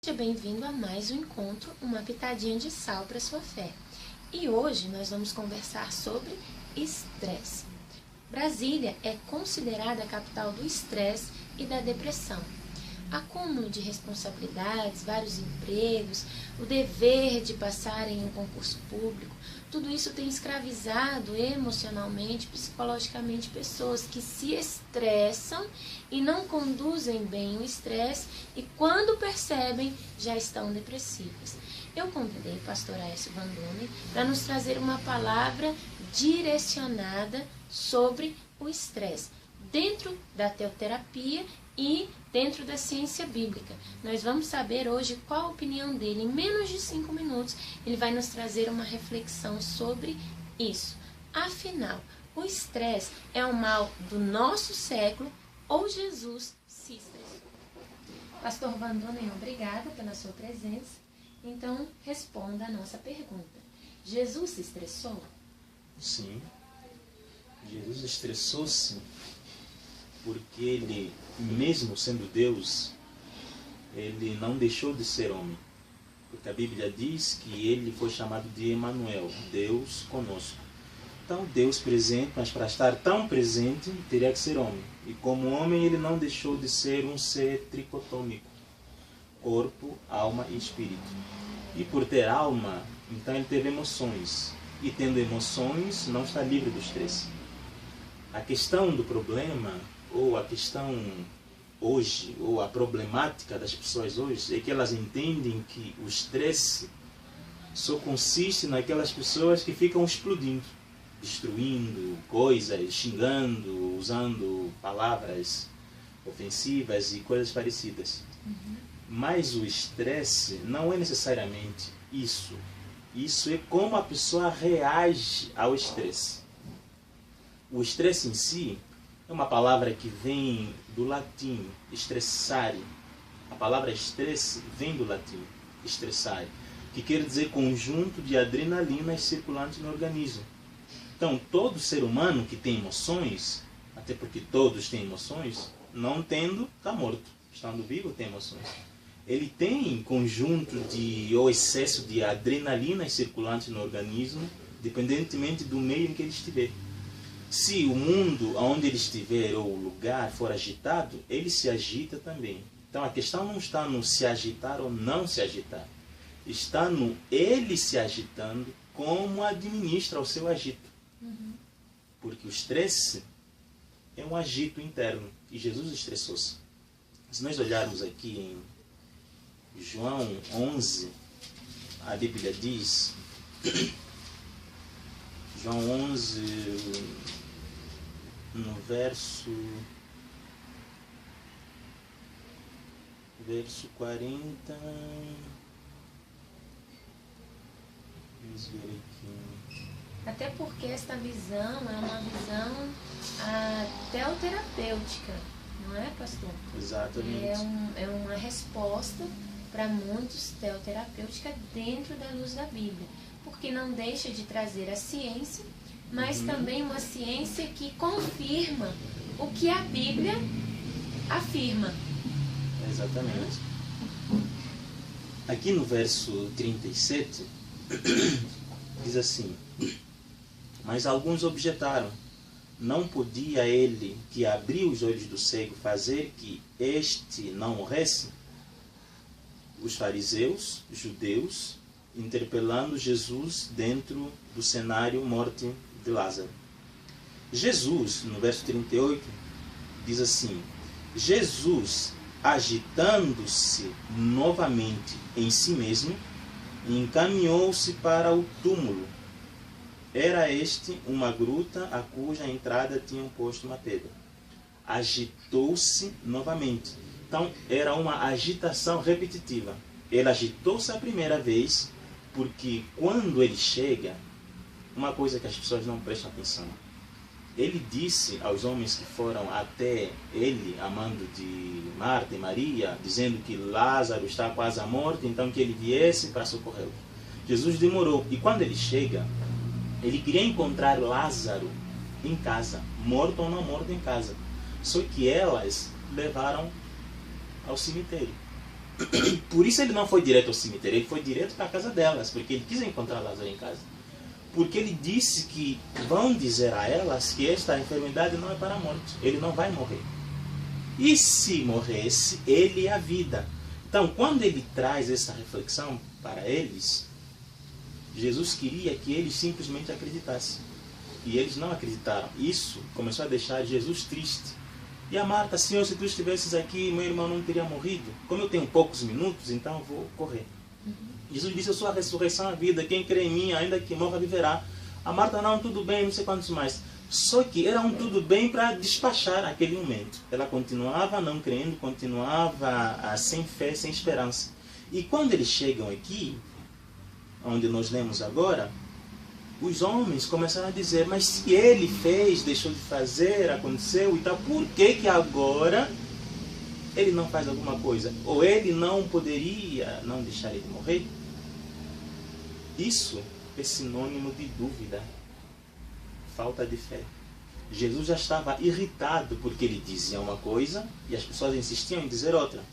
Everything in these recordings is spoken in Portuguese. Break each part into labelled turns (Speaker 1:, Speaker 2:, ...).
Speaker 1: Seja bem-vindo a mais um encontro, uma pitadinha de sal para sua fé. E hoje nós vamos conversar sobre estresse. Brasília é considerada a capital do estresse e da depressão. Acúmulo de responsabilidades, vários empregos, o dever de passar em um concurso público, tudo isso tem escravizado emocionalmente, psicologicamente pessoas que se estressam e não conduzem bem o estresse e quando percebem já estão depressivas. Eu convidei o pastor Aécio Vandone para nos trazer uma palavra direcionada sobre o estresse, dentro da teoterapia e dentro da ciência bíblica. Nós vamos saber hoje qual a opinião dele. Em menos de 5 minutos, ele vai nos trazer uma reflexão sobre isso. Afinal, o estresse é um mal do nosso século ou Jesus se estressou? Pastor Vandone, obrigada pela sua presença. Então, responda a nossa pergunta. Jesus se estressou?
Speaker 2: Sim. Jesus estressou-se porque ele, mesmo sendo Deus, ele não deixou de ser homem. Porque a Bíblia diz que ele foi chamado de Emanuel, Deus conosco. Então, Deus presente, mas para estar tão presente, teria que ser homem. E como homem, ele não deixou de ser um ser tricotômico. Corpo, alma e espírito. E por ter alma, então ele teve emoções. E tendo emoções, não está livre do estresse. A questão do problema, ou a questão hoje, ou a problemática das pessoas hoje, é que elas entendem que o estresse só consiste naquelas pessoas que ficam explodindo, destruindo coisas, xingando, usando palavras ofensivas e coisas parecidas. Mas o estresse não é necessariamente isso. Isso é como a pessoa reage ao estresse. O estresse em si é uma palavra que vem do latim, estressare. A palavra estresse vem do latim, estressare, que quer dizer conjunto de adrenalinas circulantes no organismo. Então, todo ser humano que tem emoções, até porque todos têm emoções, não tendo, está morto. Estando vivo, tem emoções. Ele tem conjunto ou excesso de adrenalinas circulantes no organismo, dependentemente do meio em que ele estiver. Se o mundo onde ele estiver ou o lugar for agitado, ele se agita também. Então a questão não está no se agitar ou não se agitar. Está no ele se agitando, como administra o seu agito. Porque o estresse é um agito interno. E Jesus estressou-se. Se nós olharmos aqui em João 11, a Bíblia diz... João 11, no verso 40, vamos ver aqui.
Speaker 1: Até porque esta visão é uma visão teoterapêutica, não é, pastor?
Speaker 2: Exatamente.
Speaker 1: É uma resposta para muitos teoterapêutica dentro da luz da Bíblia. Porque não deixa de trazer a ciência, mas também uma ciência que confirma o que a Bíblia afirma.
Speaker 2: Exatamente. Aqui no verso 37, diz assim: mas alguns objetaram, não podia ele que abriu os olhos do cego fazer que este não morresse? Os fariseus, judeus, interpelando Jesus dentro do cenário morte de Lázaro. Jesus, no verso 38, diz assim: Jesus, agitando-se novamente em si mesmo, encaminhou-se para o túmulo. Era este uma gruta a cuja entrada tinham posto uma pedra. Agitou-se novamente. Então, era uma agitação repetitiva. Ele agitou-se a primeira vez, porque quando ele chega, uma coisa que as pessoas não prestam atenção, ele disse aos homens que foram até ele, amando de Marta e Maria, dizendo que Lázaro está quase à morte, então que ele viesse para socorrê-lo. Jesus demorou, e quando ele chega, ele queria encontrar Lázaro em casa, morto ou não morto em casa. Só que elas levaram ao cemitério. Por isso ele não foi direto ao cemitério, ele foi direto para a casa delas, porque ele quis encontrar Lázaro em casa. Porque ele disse que vão dizer a elas que esta enfermidade não é para a morte, ele não vai morrer. E se morresse, ele é a vida. Então, quando ele traz essa reflexão para eles, Jesus queria que eles simplesmente acreditassem. E eles não acreditaram. Isso começou a deixar Jesus triste. E a Marta: Senhor, se tu estivesses aqui, meu irmão não teria morrido. Como eu tenho poucos minutos, então eu vou correr. Jesus disse: eu sou a ressurreição e a vida. Quem crê em mim, ainda que morra, viverá. A Marta: não, tudo bem, não sei quantos mais. Só que era um tudo bem para despachar aquele momento. Ela continuava não crendo, continuava sem fé, sem esperança. E quando eles chegam aqui, onde nós lemos agora, os homens começaram a dizer: mas se ele fez, deixou de fazer, aconteceu e tal, por que agora ele não faz alguma coisa? Ou ele não poderia não deixar ele morrer? Isso é sinônimo de dúvida, falta de fé. Jesus já estava irritado porque ele dizia uma coisa e as pessoas insistiam em dizer outra.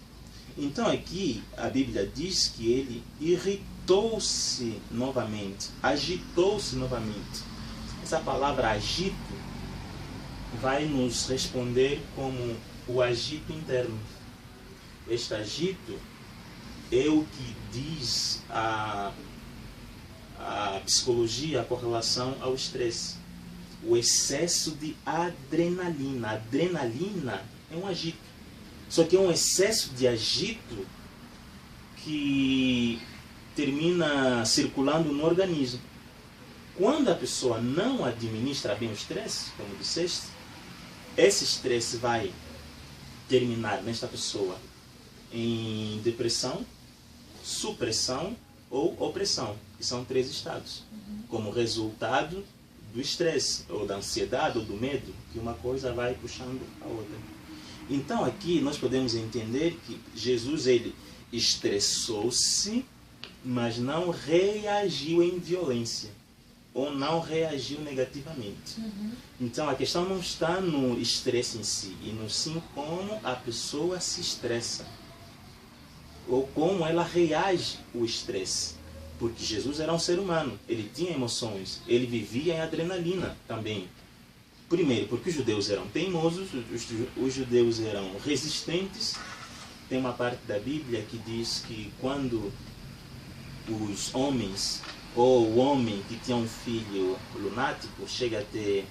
Speaker 2: Então aqui a Bíblia diz que ele irritou-se novamente, agitou-se novamente. Essa palavra agito vai nos responder como o agito interno. Este agito é o que diz a psicologia com relação ao estresse. O excesso de adrenalina. A adrenalina é um agito. Só que é um excesso de agito que termina circulando no organismo. Quando a pessoa não administra bem o estresse, como disseste, esse estresse vai terminar nesta pessoa em depressão, supressão ou opressão, que são 3 estados, como resultado do estresse, ou da ansiedade, ou do medo, que uma coisa vai puxando a outra. Então aqui nós podemos entender que Jesus, ele estressou-se, mas não reagiu em violência, ou não reagiu negativamente. Então a questão não está no estresse em si, e no sim como a pessoa se estressa, ou como ela reage ao estresse. Porque Jesus era um ser humano, ele tinha emoções, ele vivia em adrenalina também. Primeiro, porque os judeus eram teimosos, os judeus eram resistentes. Tem uma parte da Bíblia que diz que quando os homens, ou o homem que tinha um filho lunático, chega até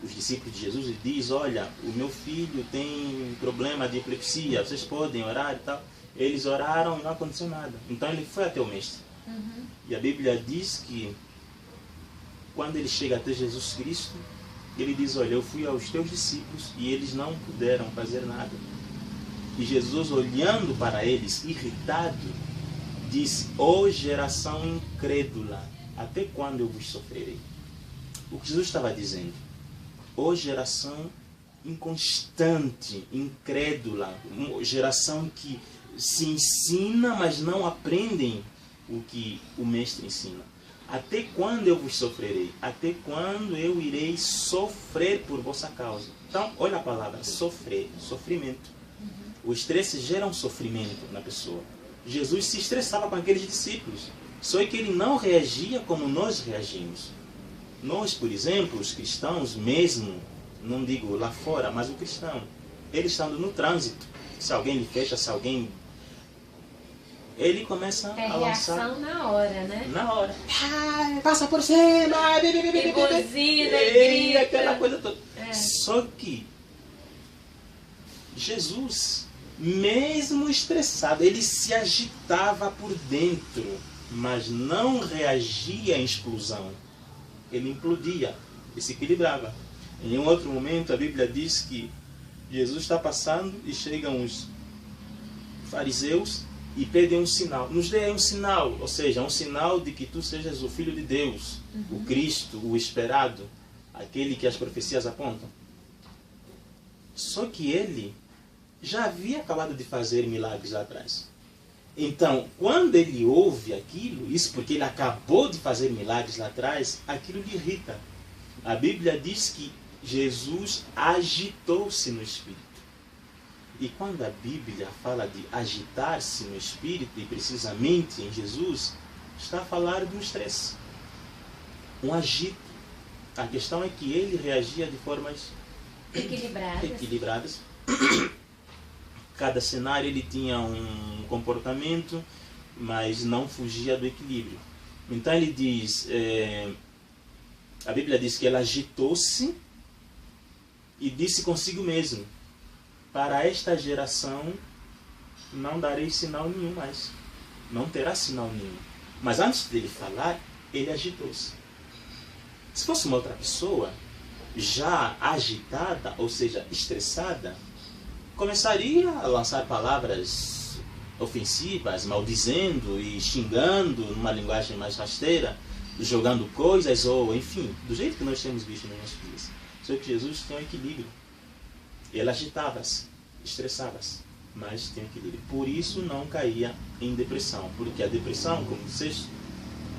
Speaker 2: os discípulos de Jesus e diz: olha, o meu filho tem problema de epilepsia, vocês podem orar e tal. Eles oraram e não aconteceu nada. Então ele foi até o mestre. E a Bíblia diz que quando ele chega até Jesus Cristo, ele diz: olha, eu fui aos teus discípulos e eles não puderam fazer nada. E Jesus, olhando para eles, irritado, disse: ó geração incrédula, até quando eu vos sofrerei? O que Jesus estava dizendo: ó geração inconstante, incrédula, geração que se ensina, mas não aprendem o que o mestre ensina. Até quando eu vos sofrerei? Até quando eu irei sofrer por vossa causa? Então, olha a palavra, sofrer, sofrimento. O estresse gera um sofrimento na pessoa. Jesus se estressava com aqueles discípulos, só que ele não reagia como nós reagimos. Nós, por exemplo, os cristãos mesmo, não digo lá fora, mas o cristão, ele estando no trânsito, se alguém lhe fecha, se alguém... ele começa a lançar...
Speaker 1: reação na hora, né?
Speaker 2: Na hora. Passa por cima!
Speaker 1: E buzina, e grita.
Speaker 2: Aquela coisa toda. Só que Jesus, mesmo estressado, ele se agitava por dentro, mas não reagia em explosão. Ele implodia, ele se equilibrava. Em um outro momento, a Bíblia diz que Jesus está passando e chegam os fariseus e pedem um sinal. Nos dê um sinal, ou seja, um sinal de que tu sejas o Filho de Deus, o Cristo, o esperado, aquele que as profecias apontam. Só que ele já havia acabado de fazer milagres lá atrás. Então, quando ele ouve aquilo, isso porque ele acabou de fazer milagres lá atrás, aquilo lhe irrita. A Bíblia diz que Jesus agitou-se no espírito. E quando a Bíblia fala de agitar-se no espírito, e precisamente em Jesus, está a falar de um estresse, um agito. A questão é que ele reagia de formas equilibradas. Cada cenário ele tinha um comportamento, mas não fugia do equilíbrio. Então ele diz, a Bíblia diz que ele agitou-se e disse consigo mesmo: para esta geração não darei sinal nenhum mais. Não terá sinal nenhum. Mas antes dele falar, ele agitou-se. Se fosse uma outra pessoa, já agitada, ou seja, estressada, começaria a lançar palavras ofensivas, maldizendo e xingando numa linguagem mais rasteira, jogando coisas, ou enfim, do jeito que nós temos visto nos nossos dias. Só que Jesus tem um equilíbrio. Ele agitava-se, estressava-se, mas tem um equilíbrio. Por isso não caía em depressão, porque a depressão, como vocês,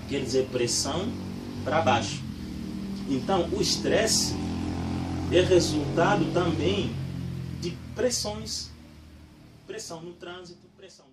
Speaker 2: quer dizer pressão para baixo. Então o estresse é resultado também de pressões. Pressão no trânsito, pressão